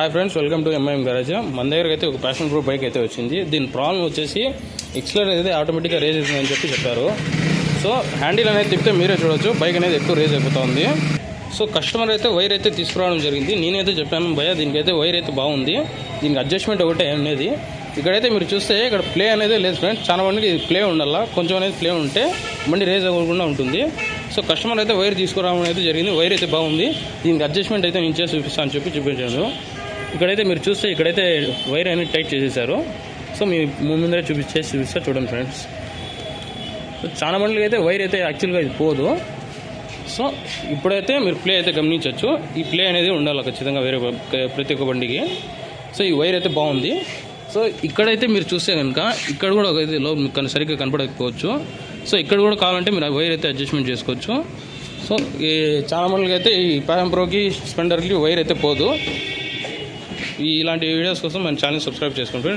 Hi friends, welcome to MIM garage. మన దగ్గరికి అయితే ఒక ప్యాషన్ ప్రో బైక్ అయితే వచ్చింది. దీని ప్రాబ్లం వచ్చేసి ఎక్స్లర్ అయితే ఆటోమేటిక్గా రేజ్ అవుతుందని చెప్పారు. సో హ్యాండిల్ అనేది తిప్పితే మీరే చూడొచ్చు, బైక్ అనేది ఎక్కువ రేజ్ అయిపోతుంది. సో కస్టమర్ అయితే వైర్ అయితే తీసుకురావడం జరిగింది. నేనైతే చెప్పాను భయ్యా దీనికైతే వైర్ అయితే బాగుంది, దీనికి అడ్జస్ట్మెంట్ ఒకటే అనేది. ఇక్కడైతే మీరు చూస్తే ఇక్కడ ప్లే అనేది లేదు ఫ్రెండ్స్. చాలా మందికి ఇది ప్లే ఉండాలా, కొంచెం అనేది ప్లే ఉంటే బండి రేజ్ అవ్వకుండా ఉంటుంది. సో కస్టమర్ అయితే వైర్ తీసుకురావడం అయితే జరిగింది. వైర్ అయితే బాగుంది, దీనికి అడ్జస్ట్మెంట్ అయితే నేను చేసి చూపిస్తాను అని చూపించాను. ఇక్కడైతే మీరు చూస్తే ఇక్కడైతే వైర్ అనేది టైట్ చేసేసారు. సో మీ ముందరే చూపిస్తా చూడండి ఫ్రెండ్స్. సో చాలా మందికి అయితే వైర్ అయితే యాక్చువల్గా ఇది పోదు. సో ఇప్పుడైతే మీరు ప్లే అయితే గమనించవచ్చు. ఈ ప్లే అనేది ఉండాలి ఖచ్చితంగా వేరే ప్రతి ఒక్క బండికి. సో ఈ వైర్ అయితే బాగుంది. సో ఇక్కడైతే మీరు చూస్తే కనుక ఇక్కడ కూడా ఒక ఇది సరిగ్గా కనపడకపోవచ్చు. సో ఇక్కడ కూడా కావాలంటే మీరు వైర్ అయితే అడ్జస్ట్మెంట్ చేసుకోవచ్చు. సో ఈ చాలా మందికి అయితే ఈ ప్యాషన్ ప్రోకి స్ప్లెండర్కి వైర్ అయితే పోదు. ఇలాంటి వీడియోస్ కోసం మన ఛానల్ సబ్స్క్రైబ్ చేసుకోండి.